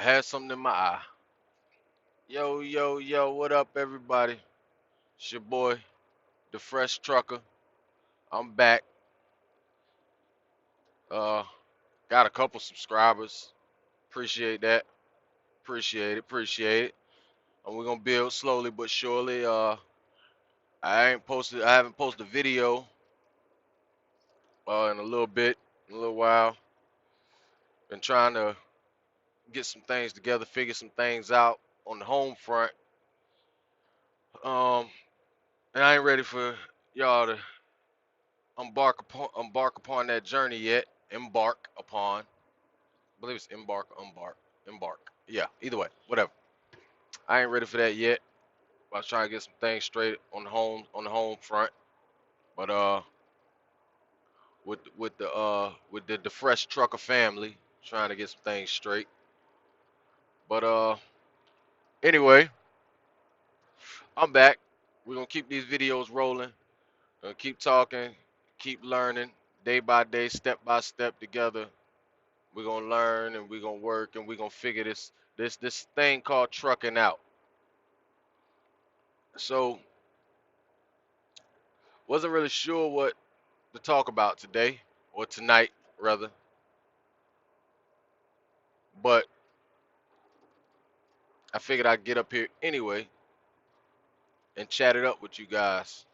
had something in my eye. Yo, yo, yo, what up, everybody? It's your boy, the Fresh Trucker. I'm back. Uh, got a couple subscribers. Appreciate that. Appreciate it. And we're gonna build slowly but surely. I haven't posted a video in a little bit, in a little while. Been trying to get some things together, figure some things out on the home front. Um, and I ain't ready for y'all to embark upon that journey yet. Embark upon. I believe it's embark. Yeah, either way, whatever. I ain't ready for that yet. I was trying to get some things straight on the home front. But with the fresh trucker family, trying to get some things straight. But anyway, I'm back. We're gonna keep these videos rolling. Gonna keep talking, keep learning, day by day, step by step together. We're gonna learn and we're gonna work and we're gonna figure this thing called trucking out. So wasn't really sure what to talk about today or tonight rather, but I figured I'd get up here anyway and chat it up with you guys.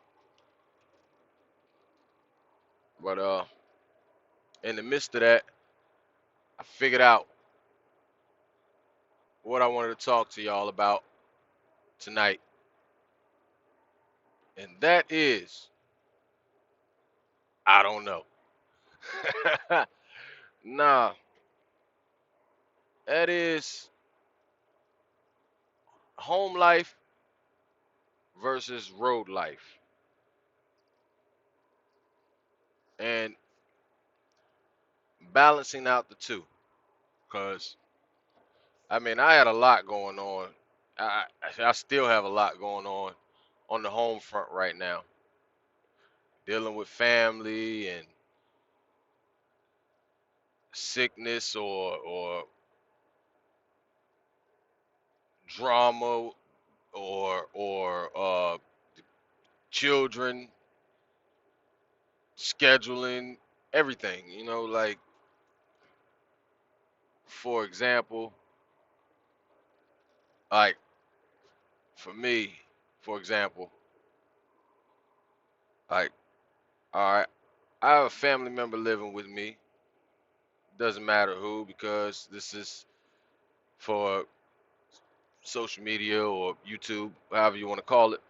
But in the midst of that, I figured out what I wanted to talk to y'all about tonight, and that is I don't know. Nah, that is home life versus road life, and balancing out the two. Cause I mean, I had a lot going on. I still have a lot going on the home front right now, dealing with family and sickness or drama or children scheduling everything. Like for example, like for me, for example, like all right, I have a family member living with me. Doesn't matter who because this is for social media or YouTube, however you want to call it.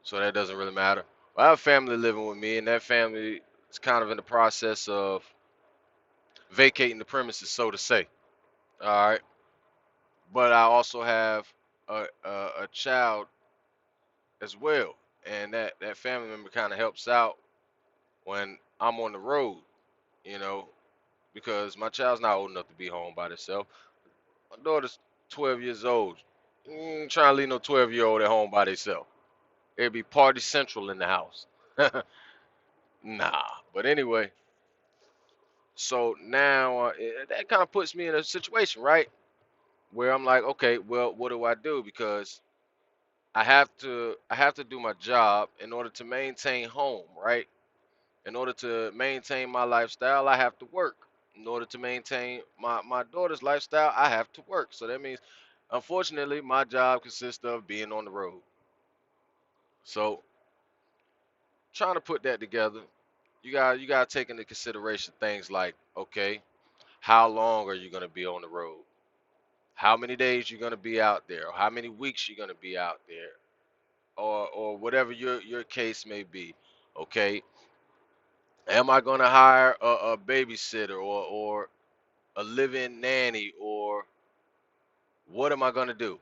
So that doesn't really matter. But I have family living with me, and that family is kind of in the process of vacating the premises, so to say. All right. But I also have a child as well, and that family member kind of helps out when I'm on the road, you know, because my child's not old enough to be home by herself. My daughter's 12 years old. Trying to leave no 12-year-old at home by themselves. It'd be party central in the house. Nah. But anyway, so now that kind of puts me in a situation, right? Where I'm like, okay, well, what do I do? Because I have to do my job in order to maintain home, right? In order to maintain my lifestyle, I have to work. In order to maintain my daughter's lifestyle, I have to work. So that means, unfortunately, my job consists of being on the road. So trying to put that together, you got to take into consideration things like, okay, how long are you going to be on the road? How many days you're going to be out there? Or how many weeks you're going to be out there? Or whatever your case may be. Okay, am I going to hire a babysitter or a live-in nanny, or what am I going to do?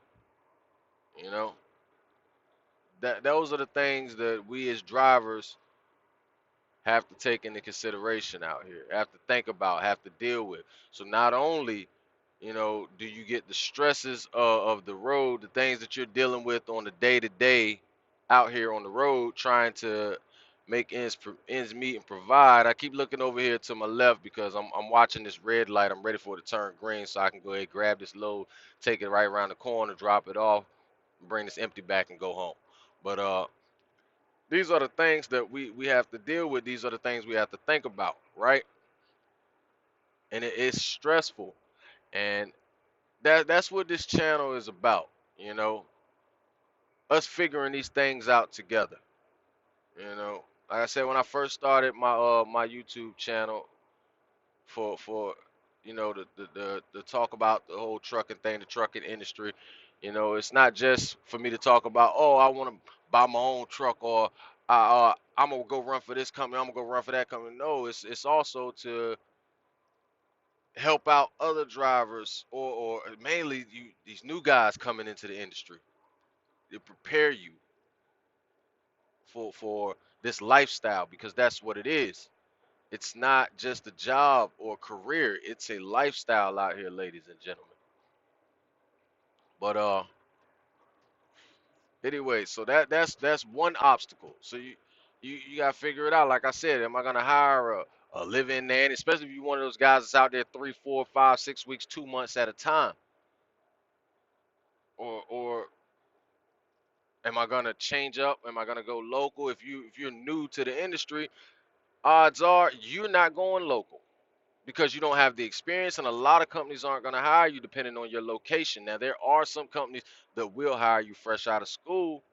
You know, that those are the things that we as drivers have to take into consideration out here, have to think about, have to deal with. So not only, do you get the stresses of the road, the things that you're dealing with on the day to day out here on the road, trying to make ends meet and provide. I keep looking over here to my left because I'm watching this red light. I'm ready for it to turn green so I can go ahead grab this load, take it right around the corner, drop it off, bring this empty back and go home. But these are the things that we have to deal with. These are the things we have to think about, right? And it's stressful, and that's what this channel is about. You know, us figuring these things out together. You know, like I said, when I first started my YouTube channel for the talk about the whole trucking thing, the trucking industry. You know, it's not just for me to talk about, oh, I want to buy my own truck, or I'm gonna go run for this company, I'm gonna go run for that company. No, it's also to help out other drivers, or mainly these new guys coming into the industry, to prepare you for this lifestyle, because that's what it is. It's not just a job or career, it's a lifestyle out here, ladies and gentlemen. But anyway, so that's one obstacle. So you gotta figure it out. Like I said, am I gonna hire a live-in nanny, especially if you're one of those guys that's out there 3, 4, 5, 6 weeks, 2 months at a time, or am I gonna change up? Am I gonna go local? If you're new to the industry, odds are you're not going local because you don't have the experience, and a lot of companies aren't gonna hire you depending on your location. Now there are some companies that will hire you fresh out of school,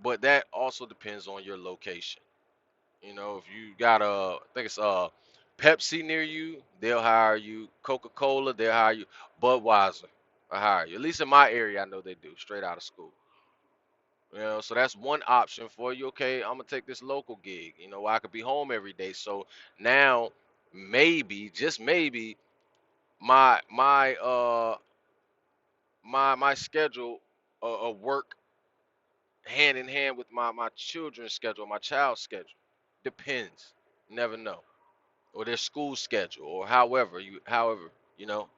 but that also depends on your location. You know, if you got I think it's Pepsi near you, they'll hire you. Coca-Cola, they'll hire you. Budweiser, will hire you. At least in my area, I know they do. Straight out of school. You know, so that's one option for you. Okay, I'm gonna take this local gig. You know, I could be home every day. So now, maybe, just maybe, my schedule work hand in hand with my children's schedule, my child's schedule. Depends. Never know. Or their school schedule, or however, you know.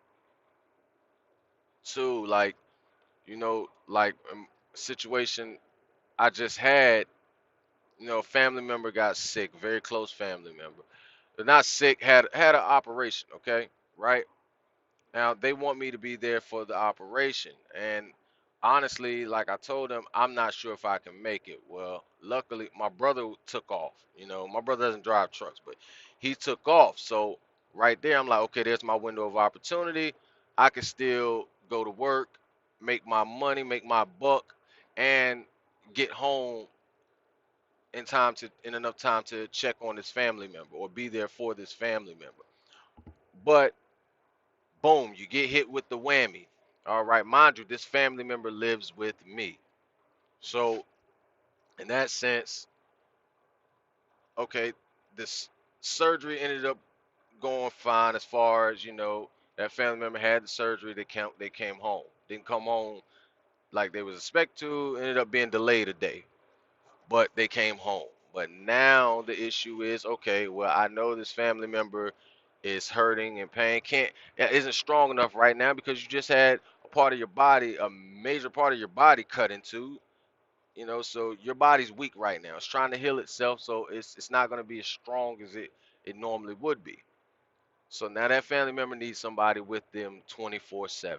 Too, like, like, situation I just had, a family member got sick, very close family member. But not sick, had an operation, okay? Right? Now they want me to be there for the operation, and honestly, like I told them, I'm not sure if I can make it. Well, luckily my brother took off. You know, my brother doesn't drive trucks, but he took off. So right there, I'm like, okay, there's my window of opportunity. I can still go to work, make my money, make my buck, and get home in enough time to check on this family member or be there for this family member. But boom, you get hit with the whammy. All right, mind you, this family member lives with me. So, in that sense, okay, this surgery ended up going fine as far as, that family member had the surgery, they came home. Didn't come home like they was expected to, ended up being delayed a day, but they came home. But now the issue is, okay, well, I know this family member is hurting and pain, isn't strong enough right now because you just had a part of your body, a major part of your body cut into, so your body's weak right now. It's trying to heal itself, so it's not going to be as strong as it normally would be. So now that family member needs somebody with them 24/7.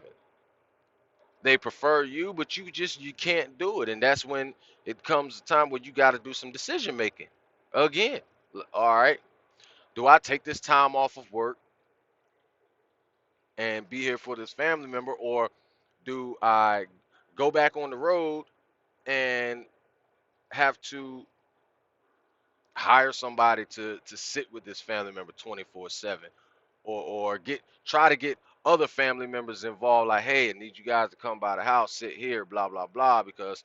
They prefer you, but you can't do it, and that's when it comes a time where you got to do some decision making. Again, all right, do I take this time off of work and be here for this family member, or do I go back on the road and have to hire somebody to sit with this family member 24/7, or try to get other family members involved, like, hey, I need you guys to come by the house, sit here, blah blah blah, because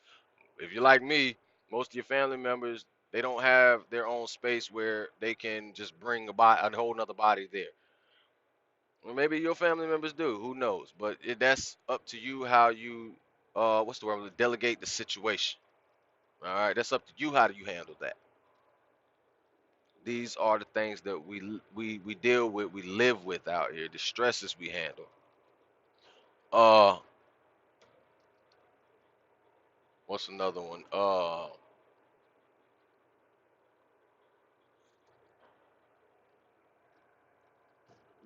if you're like me, most of your family members, they don't have their own space where they can just bring a whole nother body there. Or maybe your family members do, who knows? But that's up to you how you, what's the word, delegate the situation. All right, that's up to you, how do you handle that. These are the things that we deal with, we live with out here, the stresses we handle. Uh, what's another one?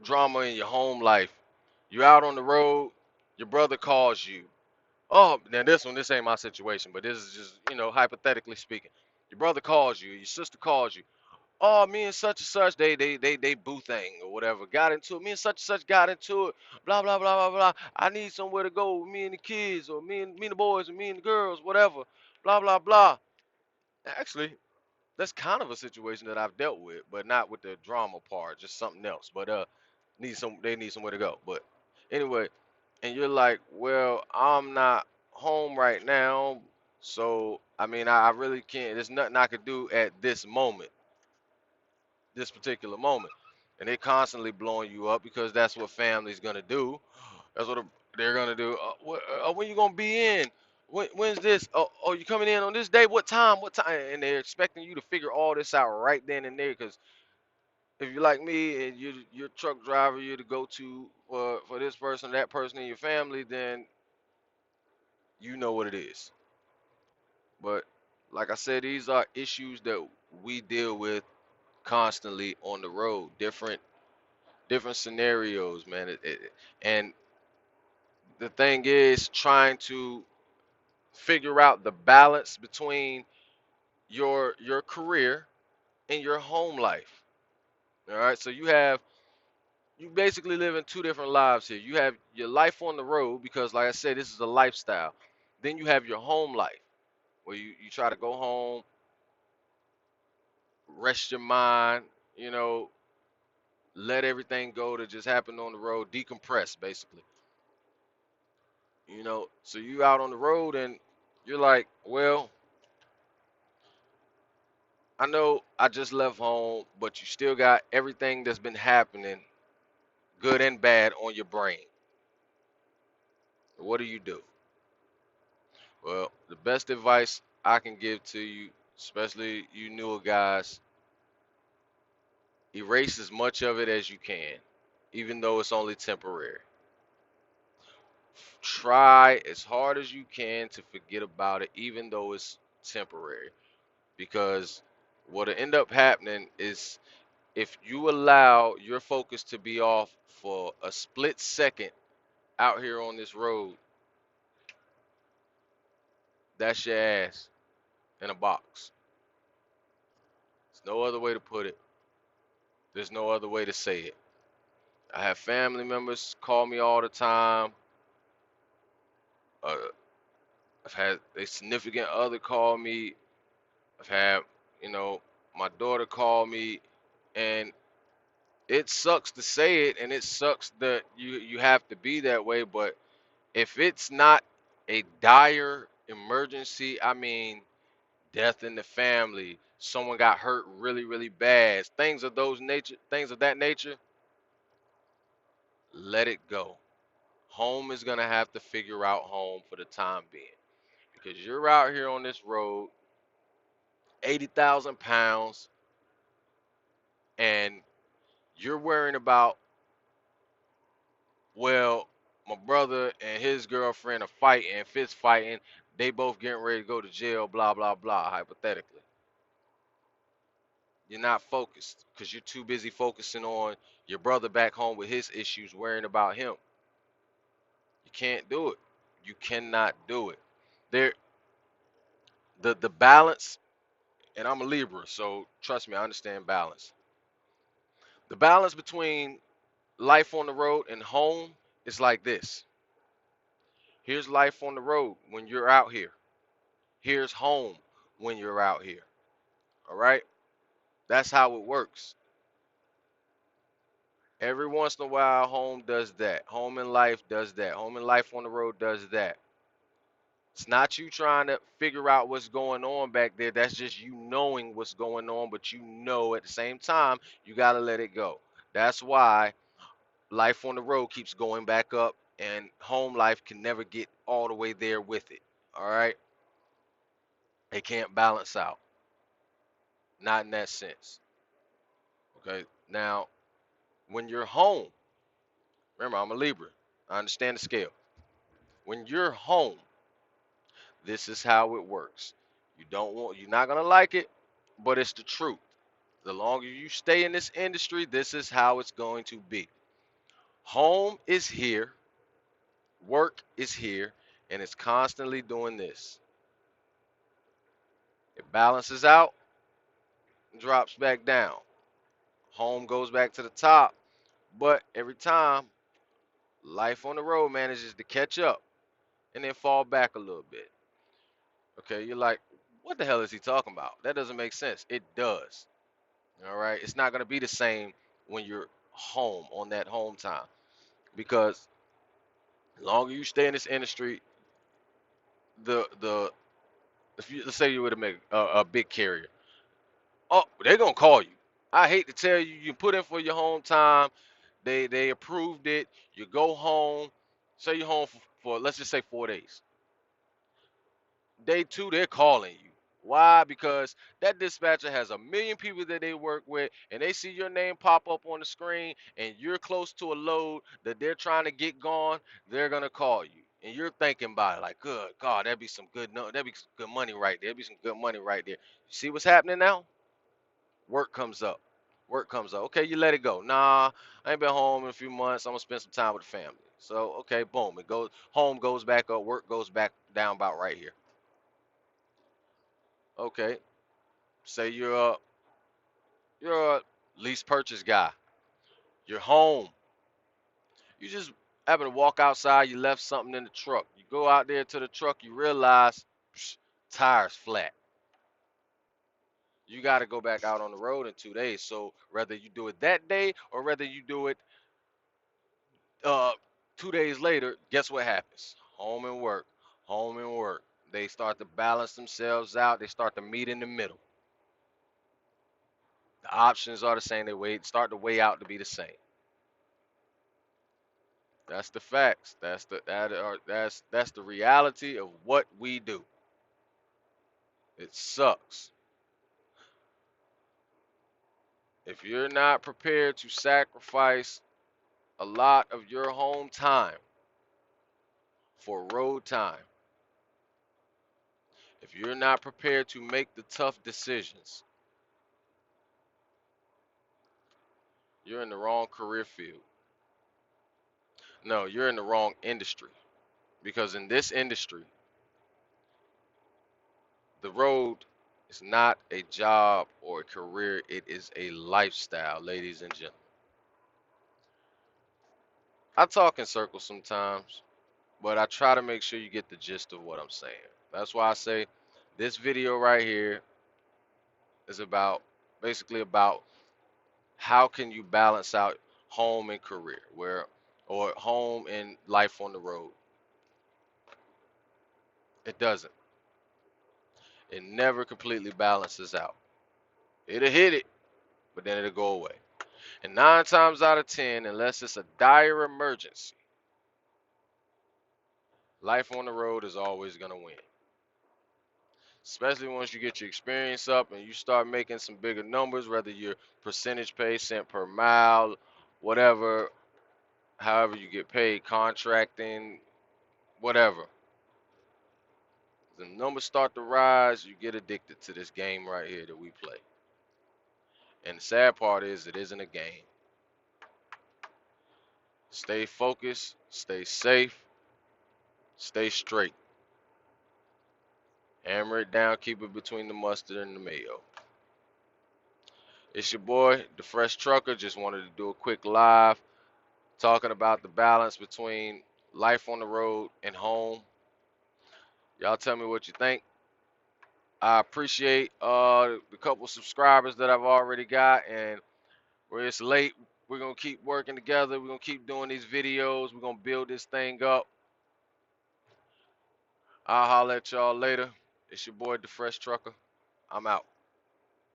drama in your home life. You out on the road, your brother calls you. Oh, now this ain't my situation, but this is just, hypothetically speaking. Your brother calls you, your sister calls you. Oh, me and such and such, they boo thing or whatever. Got into it. Me and such and such got into it. Blah blah blah blah blah. I need somewhere to go with me and the kids, or me and the boys, or me and the girls, whatever. Blah blah blah. Actually, that's kind of a situation that I've dealt with, but not with the drama part, just something else. But they need somewhere to go. But anyway, and you're like, well, I'm not home right now, so I mean, I really can't. There's nothing I could do at this moment, this particular moment, and they constantly blowing you up because that's what family's gonna do. That's what they're gonna do. When you gonna be in? When's this? Oh, you coming in on this day? What time? What time? And they're expecting you to figure all this out right then and there. Because if you're like me and you're a truck driver, you're the go-to for this person, that person in your family, then you know what it is. But like I said, these are issues that we deal with constantly on the road. Different scenarios, man. And the thing is trying to figure out the balance between your career and your home life. All right, so you basically live in two different lives here. You have your life on the road because, like I said, this is a lifestyle. Then you have your home life where you try to go home, rest your mind, you know, let everything go that just happened on the road, decompress basically. So you out on the road and you're like, well, I know I just left home, but you still got everything that's been happening, good and bad, on your brain. What do you do? Well, the best advice I can give to you, especially you newer guys, erase as much of it as you can, even though it's only temporary. Try as hard as you can to forget about it, even though it's temporary. Because what'll end up happening is if you allow your focus to be off for a split second out here on this road, that's your ass in a box. There's no other way to put it. There's no other way to say it. I have family members call me all the time. Uh, I've had a significant other call me. I've had, you know, my daughter call me, and it sucks to say it, and it sucks that you have to be that way. But if it's not a dire emergency, I mean, death in the family, someone got hurt really, really bad, things of that nature, let it go. Home is gonna have to figure out home for the time being because you're out here on this road, 80,000 pounds, and you're worrying about, well, my brother and his girlfriend are fighting, fist fighting, they both getting ready to go to jail, blah, blah, blah, hypothetically. You're not focused because you're too busy focusing on your brother back home with his issues, worrying about him. You can't do it. You cannot do it. There, the balance, and I'm a Libra, so trust me, I understand balance. The balance between life on the road and home is like this. Here's life on the road when you're out here. Here's home when you're out here. All right? That's how it works. Every once in a while, home does that. Home and life does that. Home and life on the road does that. It's not you trying to figure out what's going on back there. That's just you knowing what's going on, but you know at the same time, you got to let it go. That's why life on the road keeps going back up, and home life can never get all the way there with it. All right? They can't balance out. Not in that sense. Okay? Now, when you're home, remember, I'm a Libra. I understand the scale. When you're home, this is how it works. You're not gonna like it, but it's the truth. The longer you stay in this industry, this is how it's going to be. Home is here, work is here, and it's constantly doing this. It balances out, drops back down. Home goes back to the top, but every time life on the road manages to catch up and then fall back a little bit. Okay, you're like, what the hell is he talking about? That doesn't make sense. It does. All right, it's not gonna be the same when you're home on that home time because the longer you stay in this industry, the if you let's say you were to make a big carrier, oh, they're gonna call you. I hate to tell you, you put in for your home time. They approved it. You go home. Say you're home for let's just say 4 days. Day two, they're calling you. Why? Because that dispatcher has a million people that they work with, and they see your name pop up on the screen, and you're close to a load that they're trying to get gone. They're gonna call you, and you're thinking about it like, "Good God, that'd be some good, no, that'd be some good money right there. That'd be some good money right there." You see what's happening now? Work comes up. Work comes up. Okay, you let it go. Nah, I ain't been home in a few months. I'm gonna spend some time with the family. So okay, boom, it goes. Home goes back up. Work goes back down about right here. Okay, say you're a lease purchase guy. You're home. You just happen to walk outside. You left something in the truck. You go out there to the truck. You realize psh, tires flat. You got to go back out on the road in 2 days. So whether you do it that day or whether you do it uh 2 days later, guess what happens? Home and work. Home and work. They start to balance themselves out. They start to meet in the middle. The options are the same. They start to weigh out to be the same. That's the facts. That's the reality of what we do. It sucks. If you're not prepared to sacrifice a lot of your home time for road time, if you're not prepared to make the tough decisions, you're in the wrong career field. No, you're in the wrong industry. Because in this industry, the road is not a job or a career, it is a lifestyle, ladies and gentlemen. I talk in circles sometimes, but I try to make sure you get the gist of what I'm saying. That's why I say this video right here is about basically about how can you balance out home and career, where or home and life on the road. It doesn't. It never completely balances out. It'll hit it, but then it'll go away. And 9 times out of 10, unless it's a dire emergency, life on the road is always gonna win. Especially once you get your experience up and you start making some bigger numbers, whether you're percentage pay, cent per mile, whatever, however you get paid, contracting, whatever. The numbers start to rise, you get addicted to this game right here that we play. And the sad part is, it isn't a game. Stay focused, stay safe, stay straight. Hammer it down, keep it between the mustard and the mayo. It's your boy, the Fresh Trucker. Just wanted to do a quick live talking about the balance between life on the road and home. Y'all tell me what you think. I appreciate the couple subscribers that I've already got, and where it's late, we're gonna keep working together. We're gonna keep doing these videos. We're gonna build this thing up. I'll holler at y'all later. It's your boy, the Fresh Trucker. I'm out.